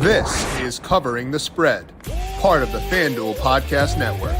This is Covering the Spread, part of the FanDuel Podcast Network.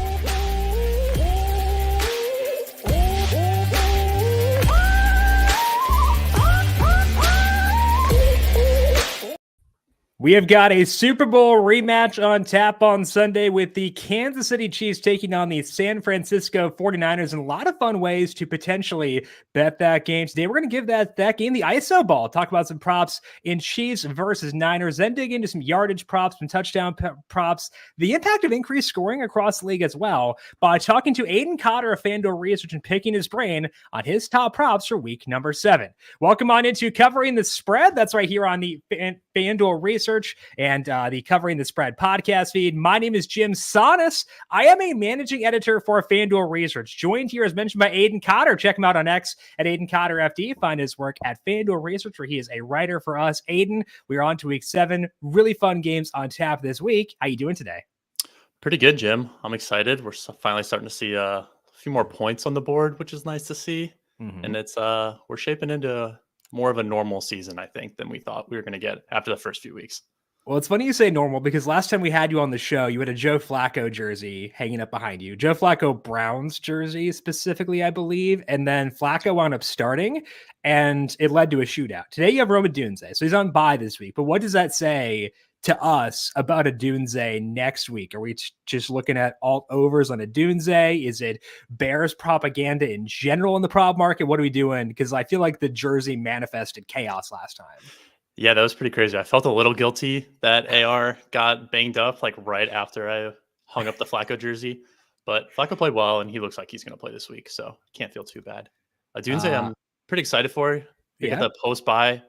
We have got a Super Bowl rematch on tap on Sunday with the Kansas City Chiefs taking on the San Francisco 49ers, and a lot of fun ways to potentially bet that game. Today, we're going to give that game the ISO ball, talk about some props in Chiefs versus Niners, then dig into some yardage props, some touchdown props, the impact of increased scoring across the league as well, by talking to Aidan Cotter of FanDuel Research and picking his brain on his top props for week number 7. Welcome on into Covering the Spread. That's right here on the FanDuel Research and the Covering the Spread podcast feed. My name is JimSannes. I am a managing editor for FanDuel Research, joined here as mentioned by Aidan Cotter. Check him out on X at AidanCotterFD. Find his work at FanDuel Research, where he is a writer for us. Aidan, we are on to week 7. Really fun games on tap this week. How you doing today? Pretty good, Jim. I'm excited. We're finally starting to see a few more points on the board, which is nice to see. And it's we're shaping into more of a normal season, I think, than we thought we were going to get after the first few weeks. Well, it's funny you say normal, because last time we had you on the show, you had a Joe Flacco jersey hanging up behind you. Joe Flacco Browns jersey specifically, I believe. And then Flacco wound up starting, and it led to a shootout. Today you have Rome Odunze, so he's on bye this week. But what does that say to us about Odunze next week? Are we just looking at alt overs on Odunze? Is it Bears propaganda in general in the prop market? What are we doing? Because I feel like the jersey manifested chaos last time. Yeah, that was pretty crazy. I felt a little guilty that AR got banged up like right after I hung up the Flacco jersey. But Flacco played well, and he looks like he's going to play this week, so can't feel too bad. Odunze, I'm pretty excited for. We got the post-bye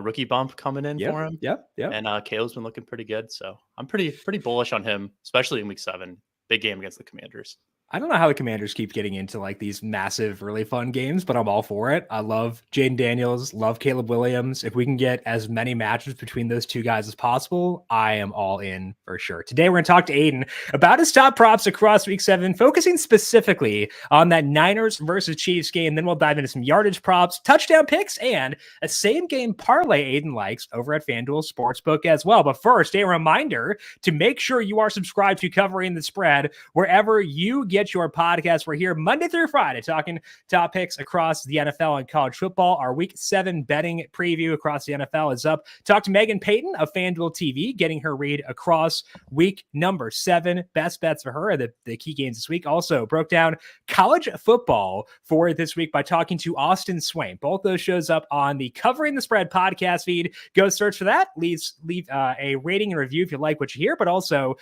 rookie bump coming in for him. Yep. And Caleb's been looking pretty good, so I'm pretty bullish on him, especially in week 7. Big game against the Commanders. I don't know how the Commanders keep getting into like these massive, really fun games, but I'm all for it. I love Jaden Daniels, love Caleb Williams. If we can get as many matches between those two guys as possible, I am all in for sure. Today, we're going to talk to Aidan about his top props across week 7, focusing specifically on that Niners versus Chiefs game. Then we'll dive into some yardage props, touchdown picks, and a same game parlay Aidan likes over at FanDuel Sportsbook as well. But first, a reminder to make sure you are subscribed to Covering the Spread wherever you get your podcast. We're here Monday through Friday talking top picks across the NFL and college football. Our week 7 betting preview across the NFL is up. Talk to Megan Payton of FanDuel TV, getting her read across week number 7. Best bets for her, the key games this week. Also broke down college football for this week by talking to Austin Swain. Both those shows up on the Covering the Spread podcast feed. Go search for that. Leave a rating and review if you like what you hear, but also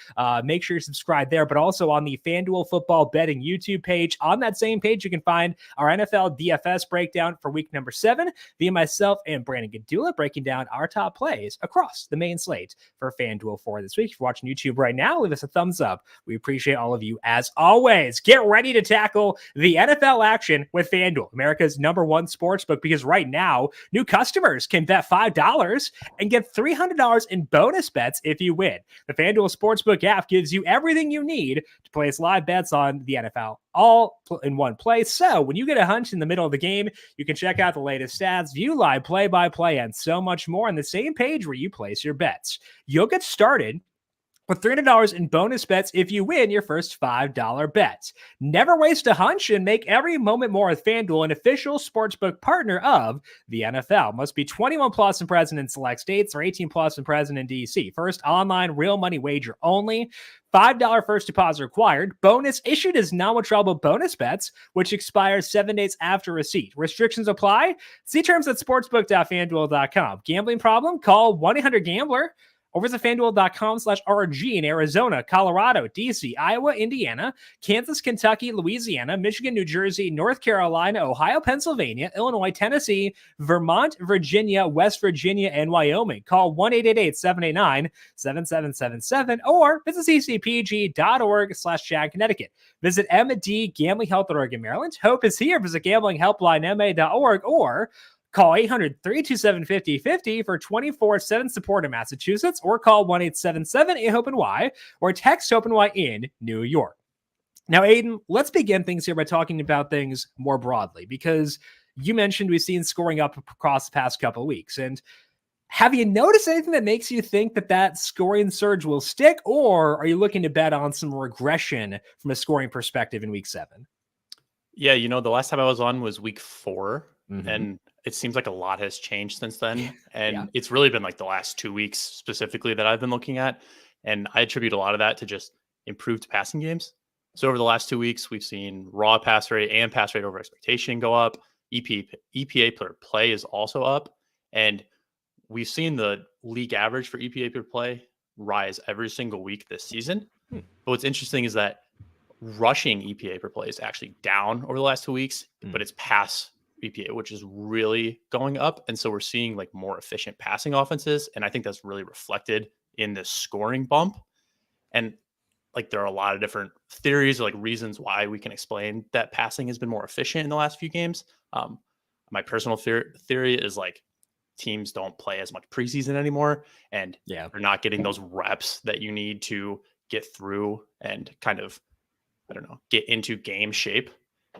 make sure you're subscribed there. But also on the FanDuel Football Betting YouTube page. On that same page, you can find our NFL DFS breakdown for week number 7 via myself and Brandon Gadula, breaking down our top plays across the main slate for FanDuel for this week. If you're watching YouTube right now, leave us a thumbs up. We appreciate all of you as always. Get ready to tackle the NFL action with FanDuel, America's #1 sportsbook, because right now, new customers can bet $5 and get $300 in bonus bets if you win. The FanDuel Sportsbook app gives you everything you need to place live bets on the NFL all in one place. So when you get a hunch in the middle of the game, you can check out the latest stats, view live play-by-play, and so much more on the same page where you place your bets. You'll get started with $300 in bonus bets if you win your first $5 bets. Never waste a hunch and make every moment more with FanDuel, an official sportsbook partner of the NFL. Must be 21 plus and present in select states, or 18 plus and present in DC. First online real money wager only. $5 first deposit required. Bonus issued as non-withdrawable bonus bets, which expires 7 days after receipt. Restrictions apply. See terms at sportsbook.fanduel.com. Gambling problem? Call 1-800-GAMBLER. or visit FanDuel.com/RG in Arizona, Colorado, DC, Iowa, Indiana, Kansas, Kentucky, Louisiana, Michigan, New Jersey, North Carolina, Ohio, Pennsylvania, Illinois, Tennessee, Vermont, Virginia, West Virginia, and Wyoming. Call 1-888-789-7777 or visit ccpg.org/Chad, Connecticut. Visit MD Gambling Health at Oregon, Maryland. Hope is here. Visit gamblinghelplinema.org or call 800-327-5050 for 24/7 support in Massachusetts, or call 1-877-8-HOPE-NY or text HOPE-NY in New York. Now, Aidan, let's begin things here by talking about things more broadly, because you mentioned we've seen scoring up across the past couple of weeks. And Have you noticed anything that makes you think that scoring surge will stick, or are you looking to bet on some regression from a scoring perspective in week 7? Yeah, the last time I was on was week 4, Mm-hmm. and it seems like a lot has changed since then. And Yeah. it's really been like the last 2 weeks specifically that I've been looking at. And I attribute a lot of that to just improved passing games. So over the last 2 weeks, we've seen raw pass rate and pass rate over expectation go up. EPA per play is also up. And we've seen the league average for EPA per play rise every single week this season. But what's interesting is that rushing EPA per play is actually down over the last 2 weeks, but it's pass EPA, which is really going up. And so we're seeing like more efficient passing offenses. And I think that's really reflected in this scoring bump. And like there are a lot of different theories or like reasons why we can explain that passing has been more efficient in the last few games. My personal theory is like teams don't play as much preseason anymore, and Yeah. they're not getting those reps that you need to get through and kind of, I don't know, get into game shape.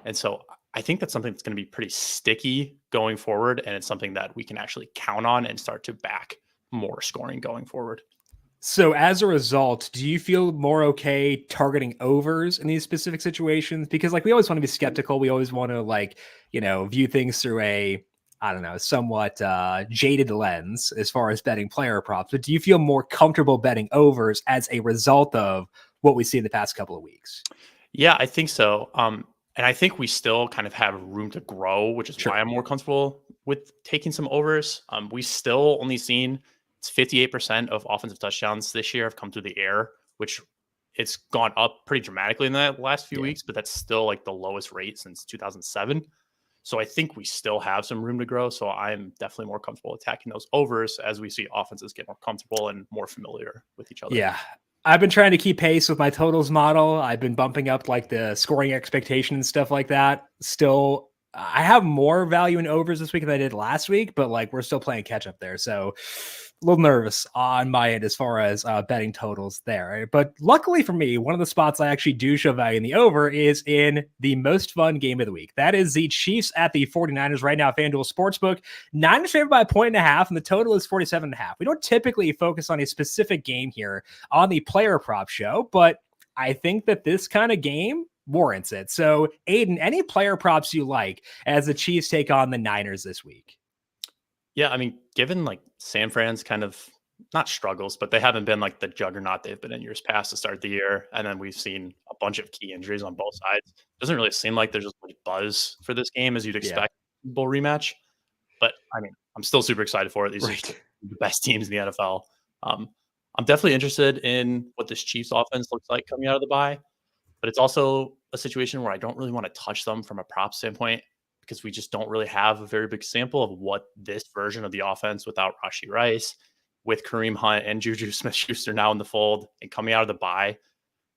And so I think that's something that's going to be pretty sticky going forward. And it's something that we can actually count on and start to back more scoring going forward. So as a result, do you feel more okay targeting overs in these specific situations? Because like we always want to be skeptical. We always want to like, view things through a, I don't know, somewhat jaded lens as far as betting player props. But do you feel more comfortable betting overs as a result of what we see in the past couple of weeks? Yeah, I think so. And I think we still kind of have room to grow, which is why I'm more comfortable with taking some overs. We still only seen it's 58% of offensive touchdowns this year have come through the air, which it's gone up pretty dramatically in the last few weeks, but that's still like the lowest rate since 2007. So I think we still have some room to grow. So I'm definitely more comfortable attacking those overs as we see offenses get more comfortable and more familiar with each other. Yeah. I've been trying to keep pace with my totals model. I've been bumping up like the scoring expectation and stuff like that. Still, I have more value in overs this week than I did last week, but like we're still playing catch up there. So a little nervous on my end as far as betting totals there. But luckily for me, one of the spots I actually do show value in the over is in the most fun game of the week. That is the Chiefs at the 49ers right now, FanDuel Sportsbook. Niners favored by 1.5, and the total is 47.5. We don't typically focus on a specific game here on the player prop show, but I think that this kind of game warrants it. So, Aidan, any player props you like as the Chiefs take on the Niners this week? Yeah, I mean, given like San Fran's kind of not struggles, but they haven't been like the juggernaut they've been in years past to start the year. And then we've seen a bunch of key injuries on both sides. Doesn't really seem like there's as much buzz for this game as you'd expect bowl rematch. But I mean, I'm still super excited for it. These are the best teams in the NFL. I'm definitely interested in what this Chiefs offense looks like coming out of the bye. But it's also a situation where I don't really want to touch them from a prop standpoint because we just don't really have a very big sample of what this version of the offense without Rashee Rice, with Kareem Hunt and Juju Smith-Schuster now in the fold and coming out of the bye.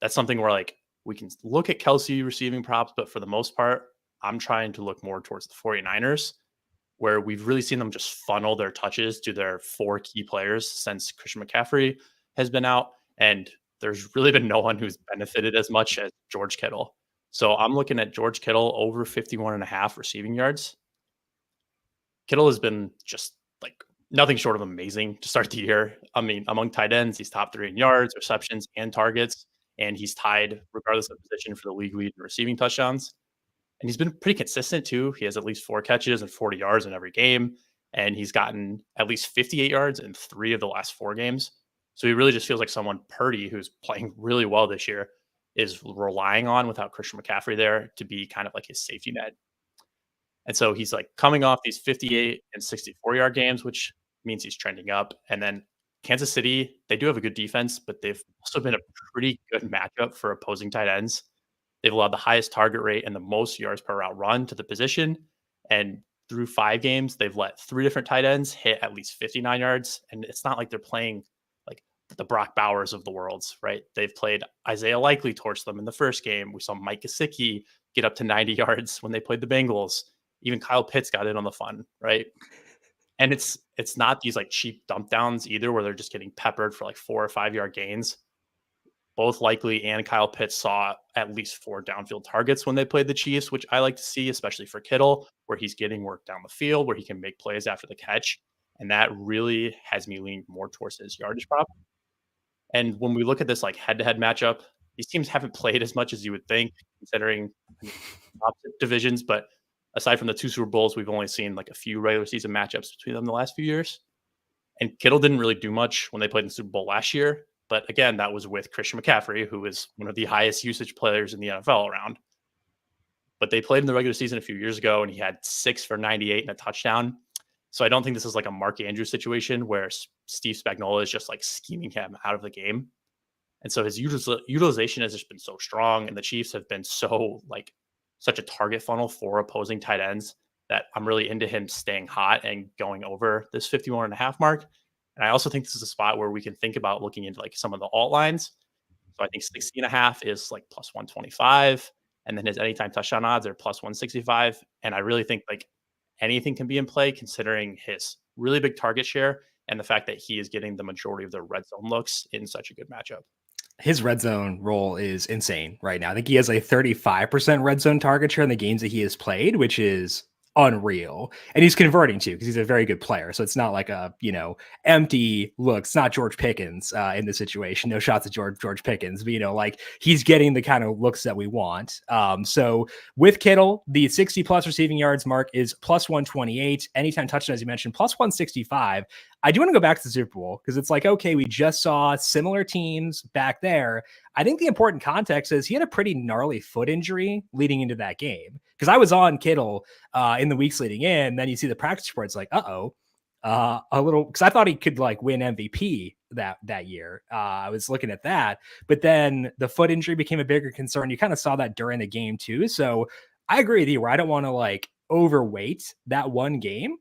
That's something where like we can look at Kelsey receiving props, but for the most part, I'm trying to look more towards the 49ers, where we've really seen them just funnel their touches to their 4 key players since Christian McCaffrey has been out. And there's really been no one who's benefited as much as George Kittle. So I'm looking at George Kittle over 51.5 receiving yards. Kittle has been just like nothing short of amazing to start the year. I mean, among tight ends, he's top 3 in yards, receptions, and targets. And he's tied, regardless of position, for the league lead in receiving touchdowns. And he's been pretty consistent too. He has at least 4 catches and 40 yards in every game. And he's gotten at least 58 yards in 3 of the last 4 games. So he really just feels like someone Purdy, who's playing really well this year, is relying on without Christian McCaffrey there to be kind of like his safety net. And so he's like coming off these 58 and 64-yard games, which means he's trending up. And then Kansas City, they do have a good defense, but they've also been a pretty good matchup for opposing tight ends. They've allowed the highest target rate and the most yards per route run to the position. And through 5 games, they've let 3 different tight ends hit at least 59 yards. And it's not like they're playing like the Brock Bowers of the worlds, right? They've played Isaiah Likely torch them in the first game. We saw Mike Gesicki get up to 90 yards when they played the Bengals. Even Kyle Pitts got in on the fun, right? And it's not these like cheap dump downs either, where they're just getting peppered for like 4 or 5 yard gains. Both Likely and Kyle Pitts saw at least 4 downfield targets when they played the Chiefs, which I like to see, especially for Kittle, where he's getting work down the field, where he can make plays after the catch. And that really has me leaning more towards his yardage prop. And when we look at this like head-to-head matchup, these teams haven't played as much as you would think, considering opposite divisions. But aside from the 2 Super Bowls, we've only seen like a few regular season matchups between them the last few years. And Kittle didn't really do much when they played in the Super Bowl last year. But again, that was with Christian McCaffrey, who is one of the highest usage players in the NFL around. But they played in the regular season a few years ago, and he had 6 for 98 and a touchdown. So I don't think this is like a Mark Andrews situation where Steve Spagnuolo is just like scheming him out of the game. And so his utilization has just been so strong, and the Chiefs have been so like such a target funnel for opposing tight ends that I'm really into him staying hot and going over this 51.5 mark. And I also think this is a spot where we can think about looking into like some of the alt lines. So I think 60.5 is like plus 125. And then his anytime touchdown odds are plus 165. And I really think like anything can be in play considering his really big target share and the fact that he is getting the majority of the red zone looks in such a good matchup. His red zone role is insane right now. I think he has a 35% red zone target share in the games that he has played, which is unreal. And he's converting too, because he's a very good player. So it's not like a, empty look. It's not George Pickens in this situation. No shots at George Pickens, but like he's getting the kind of looks that we want. So with Kittle, the 60 plus receiving yards mark is plus 128. Anytime touchdown, as you mentioned, plus 165. I do want to go back to the Super Bowl because it's like, okay, we just saw similar teams back there. I think the important context is he had a pretty gnarly foot injury leading into that game. Because I was on Kittle in the weeks leading in. Then you see the practice reports like, a little, because I thought he could like win MVP that year. I was looking at that. But then the foot injury became a bigger concern. You kind of saw that during the game too. So I agree with you where I don't want to like overweight that one game,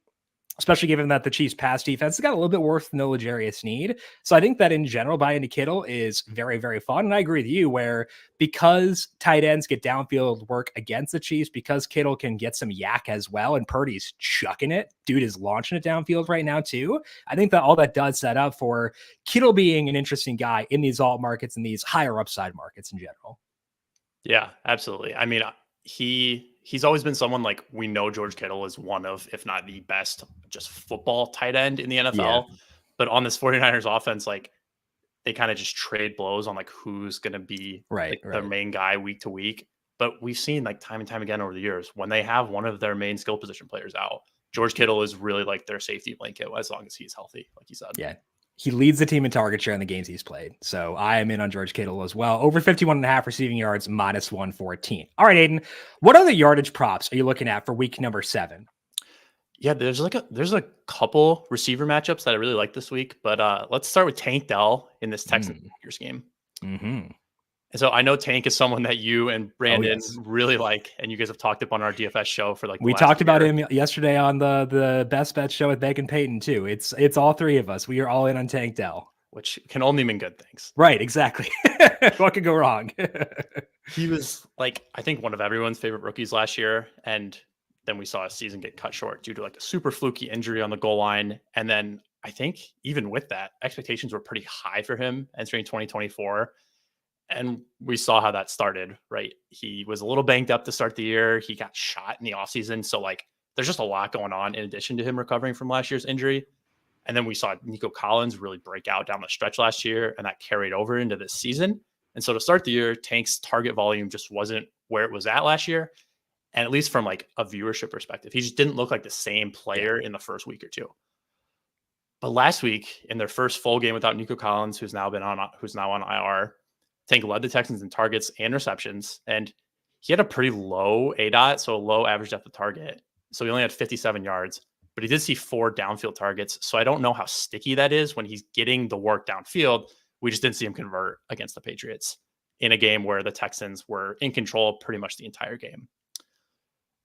especially given that the Chiefs pass defense has got a little bit worse than the L'Jarius Sneed. So I think that in general, buying into Kittle is very, very fun. And I agree with you where because tight ends get downfield work against the Chiefs, because Kittle can get some yak as well, and Purdy's chucking it. Dude is launching it downfield right now too. I think that all that does set up for Kittle being an interesting guy in these alt markets and these higher upside markets in general. Yeah, absolutely. I mean, he's always been someone like we know George Kittle is one of, if not the best, just football tight end in the NFL. Yeah. But on this 49ers offense, like they kind of just trade blows on like who's going to be their main guy week to week. But we've seen like time and time again over the years when they have one of their main skill position players out, George Kittle is really like their safety blanket as long as he's healthy, like you said. Yeah. He leads the team in target share in the games he's played. So I am in on George Kittle as well. Over 51.5 receiving yards, minus 114. All right, Aidan, what other yardage props are you looking at for week number 7? Yeah, there's a couple receiver matchups that I really like this week, but let's start with Tank Dell in this Texans Packers game. Mm-hmm. And so I know Tank is someone that you and Brandon really like, and you guys have talked up on our DFS show for like we talked about him yesterday on the Best Bet show with Megan Payton too. It's all three of us. We are all in on Tank Dell, which can only mean good things. Right, exactly. What could go wrong? He was like, I think one of everyone's favorite rookies last year, and then we saw his season get cut short due to like a super fluky injury on the goal line. And then I think even with that, expectations were pretty high for him entering 2024. And we saw how that started, right? He was a little banged up to start the year. He got shot in the offseason. So like there's just a lot going on in addition to him recovering from last year's injury. And then we saw Nico Collins really break out down the stretch last year, and that carried over into this season. And so to start the year, Tank's target volume just wasn't where it was at last year. And at least from like a viewership perspective, he just didn't look like the same player in the first week or two. But last week, in their first full game without Nico Collins, who's now on IR, Tank led the Texans in targets and receptions, and he had a pretty low ADOT, so a low average depth of target. So he only had 57 yards, but he did see 4 downfield targets. So I don't know how sticky that is when he's getting the work downfield. We just didn't see him convert against the Patriots in a game where the Texans were in control pretty much the entire game.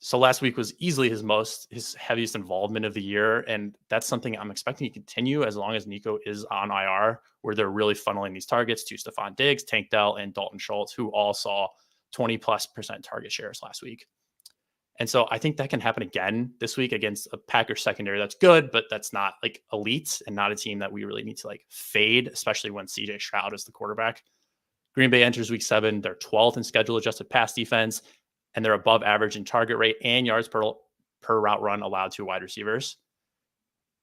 So last week was easily his heaviest involvement of the year. And that's something I'm expecting to continue as long as Nico is on IR, where they're really funneling these targets to Stephon Diggs, Tank Dell, and Dalton Schultz, who all saw 20+% target shares last week. And so I think that can happen again this week against a Packers secondary that's good, but that's not like elite and not a team that we really need to like fade, especially when CJ Stroud is the quarterback. Green Bay enters week 7. They're 12th in schedule adjusted pass defense, and they're above average in target rate and yards per route run allowed to wide receivers.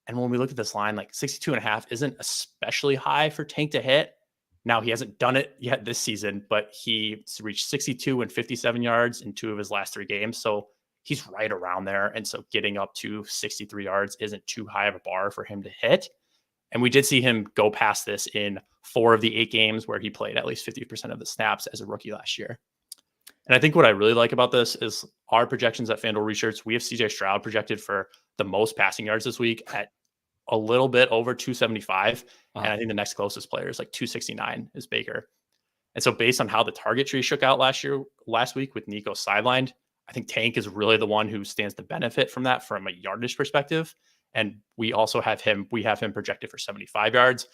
And when we look at this line, like 62.5 isn't especially high for Tank to hit. Now, he hasn't done it yet this season, but he reached 62 and 57 yards in 2 of his last 3 games. So he's right around there. And so getting up to 63 yards isn't too high of a bar for him to hit. And we did see him go past this in 4 of the 8 games where he played at least 50% of the snaps as a rookie last year. And I think what I really like about this is our projections at FanDuel Research. We have CJ Stroud projected for the most passing yards this week at a little bit over 275. And I think the next closest player is like 269 is Baker. And so based on how the target tree shook out last week with Nico sidelined, I think Tank is really the one who stands to benefit from that from a yardage perspective. And we also have him projected for 75 yards.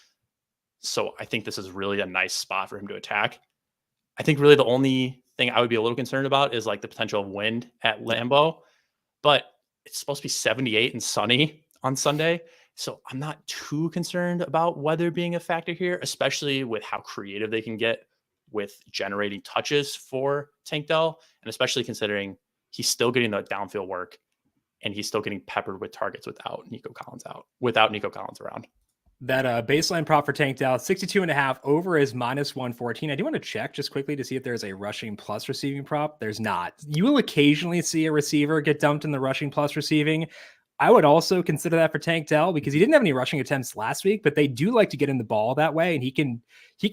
So I think this is really a nice spot for him to attack. I think really the only thing I would be a little concerned about is like the potential of wind at Lambeau, but it's supposed to be 78 and sunny on Sunday. So I'm not too concerned about weather being a factor here, especially with how creative they can get with generating touches for Tank Dell, and especially considering he's still getting the downfield work and he's still getting peppered with targets without Nico Collins around. That baseline prop for Tank Dell, 62.5 over is -114. I do want to check just quickly to see if there's a rushing plus receiving prop. There's not. You will occasionally see a receiver get dumped in the rushing plus receiving. I would also consider that for Tank Dell because he didn't have any rushing attempts last week, but they do like to get in the ball that way, and he can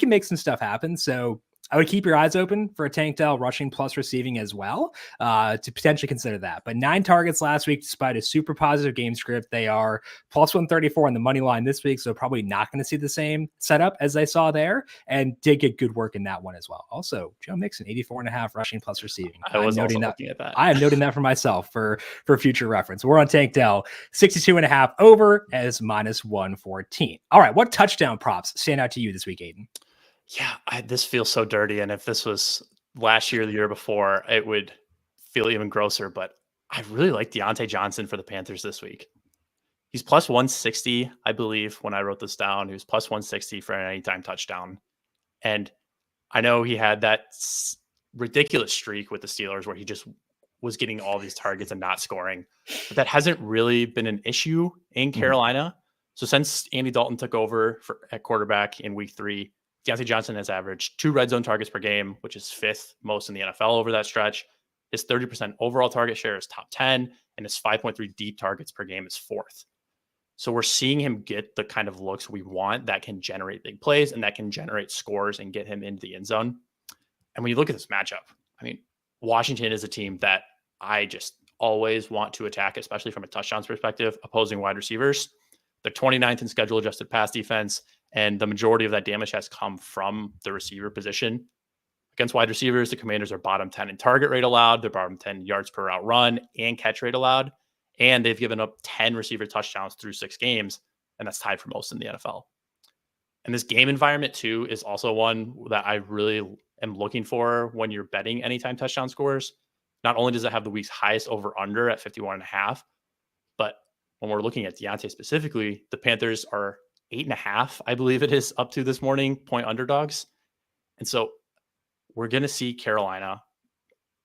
make some stuff happen. So I would keep your eyes open for a Tank Dell rushing plus receiving as well to potentially consider that. But 9 targets last week, despite a super positive game script. They are +134 on the money line this week, so probably not going to see the same setup as they saw there, and did get good work in that one as well. Also, Joe Mixon, 84.5 rushing plus receiving. I was also looking at that. I am noting that for myself for future reference. We're on Tank Dell, 62.5 over as -114. All right, what touchdown props stand out to you this week, Aidan? Yeah, this feels so dirty. And if this was last year or the year before, it would feel even grosser. But I really like Deontay Johnson for the Panthers this week. He's +160, I believe, when I wrote this down. He was +160 for an anytime touchdown. And I know he had that ridiculous streak with the Steelers where he just was getting all these targets and not scoring. But that hasn't really been an issue in Carolina. So since Andy Dalton took over at quarterback in week 3, Deontay Johnson has averaged 2 red zone targets per game, which is 5th most in the NFL over that stretch. His 30% overall target share is top 10, and his 5.3 deep targets per game is 4th. So we're seeing him get the kind of looks we want that can generate big plays and that can generate scores and get him into the end zone. And when you look at this matchup, I mean, Washington is a team that I just always want to attack, especially from a touchdowns perspective, opposing wide receivers. They're 29th in schedule adjusted pass defense, and the majority of that damage has come from the receiver position. Against wide receivers, the Commanders are bottom 10 in target rate allowed. They're bottom 10 yards per route run and catch rate allowed. And they've given up 10 receiver touchdowns through 6 games, and that's tied for most in the NFL. And this game environment, too, is also one that I really am looking for when you're betting anytime touchdown scores. Not only does it have the week's highest over-under at 51.5, but when we're looking at Deontay specifically, the Panthers are 8.5, I believe it is, up to this morning, point underdogs. And so we're going to see Carolina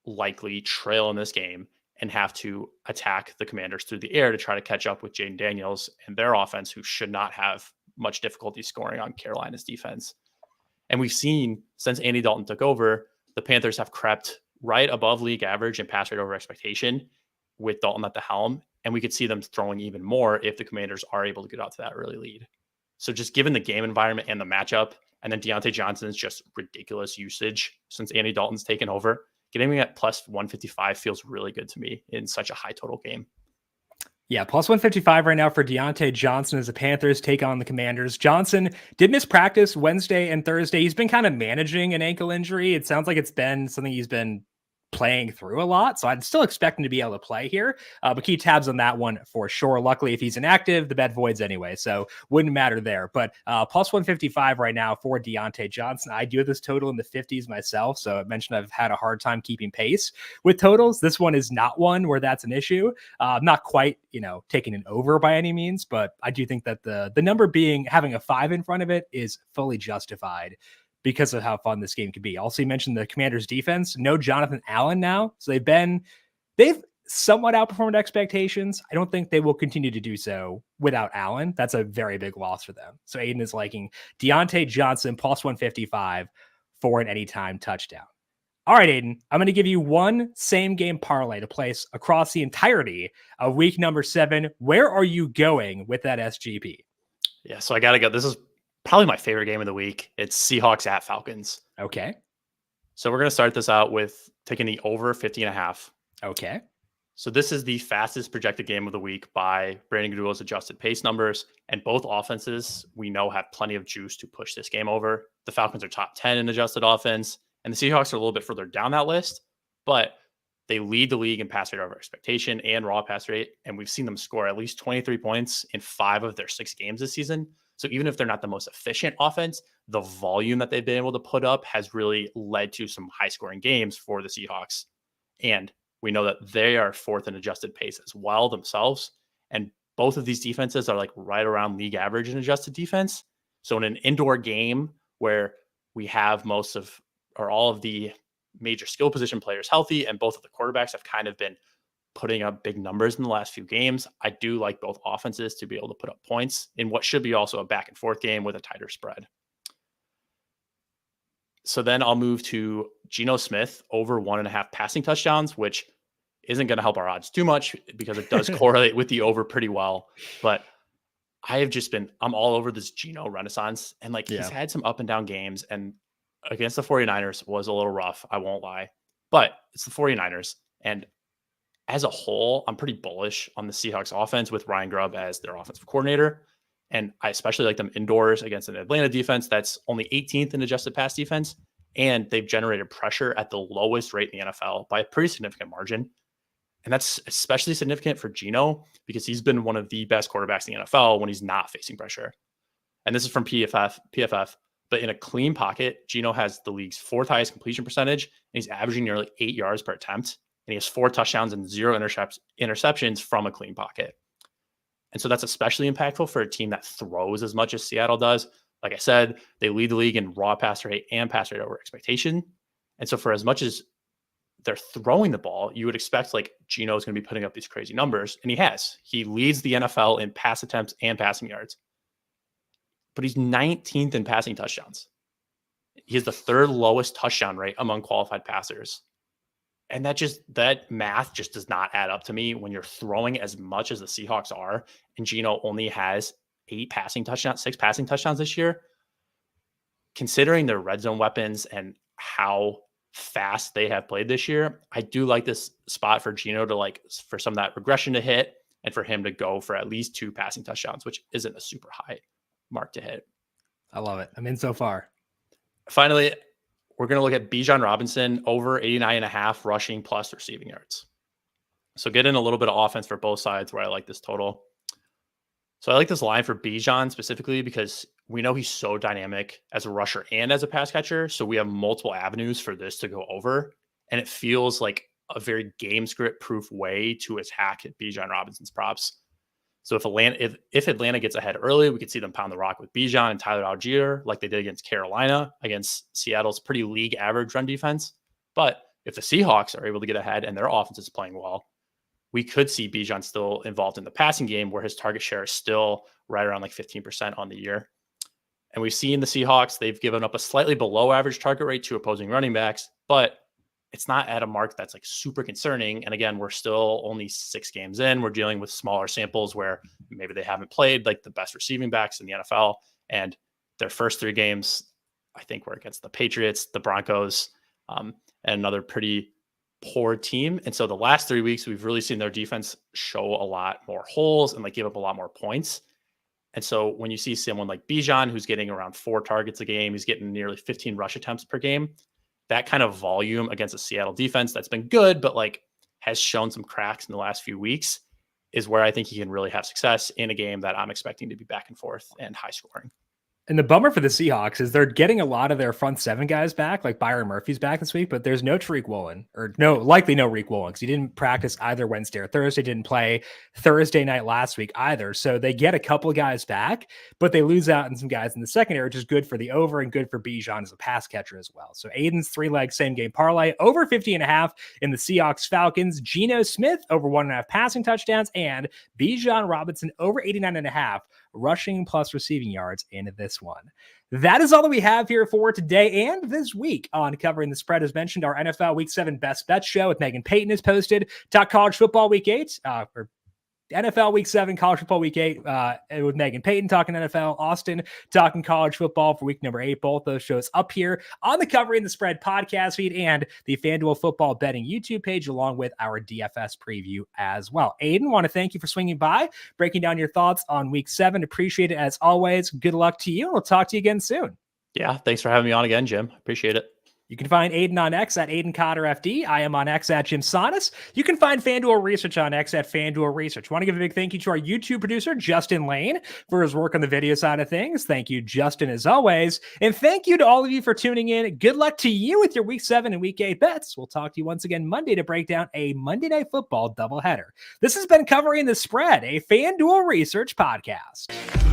likely trail in this game and have to attack the Commanders through the air to try to catch up with Jaden Daniels and their offense, who should not have much difficulty scoring on Carolina's defense. And we've seen since Andy Dalton took over, the Panthers have crept right above league average in pass rate over expectation with Dalton at the helm. And we could see them throwing even more if the Commanders are able to get out to that early lead. So just given the game environment and the matchup, and then Deontay Johnson's just ridiculous usage since Andy Dalton's taken over, getting me at +155 feels really good to me in such a high total game. Yeah, +155 right now for Deontay Johnson as the Panthers take on the Commanders. Johnson did miss practice Wednesday and Thursday. He's been kind of managing an ankle injury. It sounds like it's been something he's been playing through a lot, so I'd still expect him to be able to play here, but keep tabs on that one for sure. Luckily, if he's inactive, the bet voids anyway, so wouldn't matter there. But +155 right now for Deontay Johnson. I do have this total in the 50s myself, so I mentioned I've had a hard time keeping pace with totals. This one is not one where that's an issue. Not quite, taking an over by any means, but I do think that the number having a 5 in front of it is fully justified because of how fun this game could be. Also, you mentioned the Commanders defense. No Jonathan Allen now. So they've somewhat outperformed expectations. I don't think they will continue to do so without Allen. That's a very big loss for them. So Aidan is liking Deontay Johnson plus 155 for an anytime touchdown. All right, Aidan, I'm going to give you one same game parlay to place across the entirety of week number 7. Where are you going with that SGP? Yeah, so I got to go. This is probably my favorite game of the week. It's Seahawks at Falcons. Okay. So we're going to start this out with taking the over 50.5. Okay. So this is the fastest projected game of the week by Brandon Goodwill's adjusted pace numbers. And both offenses we know have plenty of juice to push this game over. The Falcons are top 10 in adjusted offense, and the Seahawks are a little bit further down that list, but they lead the league in pass rate over expectation and raw pass rate. And we've seen them score at least 23 points in 5 of their 6 games this season. So even if they're not the most efficient offense, the volume that they've been able to put up has really led to some high scoring games for the Seahawks. And we know that they are 4th in adjusted pace as well themselves. And both of these defenses are like right around league average in adjusted defense. So in an indoor game where we have most of or all of the major skill position players healthy and both of the quarterbacks have kind of been putting up big numbers in the last few games, I do like both offenses to be able to put up points in what should be also a back and forth game with a tighter spread. So then I'll move to Geno Smith over 1.5 passing touchdowns, which isn't going to help our odds too much because it does correlate with the over pretty well. But I'm all over this Geno renaissance. And he's had some up and down games, and against the 49ers was a little rough, I won't lie. But it's the 49ers. And as a whole, I'm pretty bullish on the Seahawks offense with Ryan Grubb as their offensive coordinator. And I especially like them indoors against an Atlanta defense that's only 18th in adjusted pass defense. And they've generated pressure at the lowest rate in the NFL by a pretty significant margin. And that's especially significant for Geno because he's been one of the best quarterbacks in the NFL when he's not facing pressure. And this is from PFF. But in a clean pocket, Geno has the league's 4th highest completion percentage, and he's averaging nearly 8 yards per attempt. And he has 4 touchdowns and 0 interceptions from a clean pocket. And so that's especially impactful for a team that throws as much as Seattle does. Like I said, they lead the league in raw pass rate and pass rate over expectation. And so for as much as they're throwing the ball, you would expect Geno is going to be putting up these crazy numbers. And he has. He leads the NFL in pass attempts and passing yards. But he's 19th in passing touchdowns. He has the 3rd lowest touchdown rate among qualified passers. And that math just does not add up to me when you're throwing as much as the Seahawks are. And Geno only has 6 passing touchdowns this year. Considering their red zone weapons and how fast they have played this year, I do like this spot for Geno to for some of that regression to hit and for him to go for at least 2 passing touchdowns, which isn't a super high mark to hit. I love it. I'm in so far. Finally, we're going to look at Bijan Robinson over 89.5 rushing plus receiving yards. So get in a little bit of offense for both sides where I like this total. So I like this line for Bijan specifically because we know he's so dynamic as a rusher and as a pass catcher. So we have multiple avenues for this to go over. And it feels like a very game script proof way to attack Bijan Robinson's props. So if Atlanta gets ahead early, we could see them pound the rock with Bijan and Tyler Algier like they did against Carolina, against Seattle's pretty league average run defense. But if the Seahawks are able to get ahead and their offense is playing well, we could see Bijan still involved in the passing game where his target share is still right around 15% on the year. And we've seen the Seahawks, they've given up a slightly below average target rate to opposing running backs, but it's not at a mark that's super concerning. And again, we're still only 6 games in. We're dealing with smaller samples where maybe they haven't played the best receiving backs in the NFL. And their first 3 games, I think, were against the Patriots, the Broncos, and another pretty poor team. And so the last 3 weeks, we've really seen their defense show a lot more holes and give up a lot more points. And so when you see someone like Bijan, who's getting around 4 targets a game, he's getting nearly 15 rush attempts per game. That kind of volume against a Seattle defense that's been good, but has shown some cracks in the last few weeks is where I think he can really have success in a game that I'm expecting to be back and forth and high scoring. And the bummer for the Seahawks is they're getting a lot of their front seven guys back, like Byron Murphy's back this week, but there's no Tariq Woolen, or likely no Reek Woolen, because he didn't practice either Wednesday or Thursday, didn't play Thursday night last week either. So they get a couple of guys back, but they lose out on some guys in the secondary, which is good for the over and good for Bijan as a pass catcher as well. So Aidan's 3-leg same game parlay, over 50.5 in the Seahawks Falcons, Geno Smith over 1.5 passing touchdowns, and Bijan Robinson over 89.5 rushing plus receiving yards in this one. That is all that we have here for today and this week on Covering the Spread. As mentioned, our NFL Week 7 Best Bet show with Megan Payton is posted. Talk college football Week 8, or NFL Week 7, college football Week 8 with Megan Payton talking NFL, Austin talking college football for week number 8. Both those shows up here on the Covering the Spread podcast feed and the FanDuel Football Betting YouTube page, along with our DFS preview as well. Aidan, want to thank you for swinging by, breaking down your thoughts on Week 7. Appreciate it as always. Good luck to you, and we'll talk to you again soon. Yeah, thanks for having me on again, Jim. Appreciate it. You can find Aidan on X at AidanCotterFD. I am on X at JimSannes. You can find FanDuel Research on X at FanDuel Research. Want to give a big thank you to our YouTube producer, Justin Lane, for his work on the video side of things. Thank you, Justin, as always. And thank you to all of you for tuning in. Good luck to you with your Week 7 and Week 8 bets. We'll talk to you once again Monday to break down a Monday Night Football doubleheader. This has been Covering the Spread, a FanDuel Research podcast.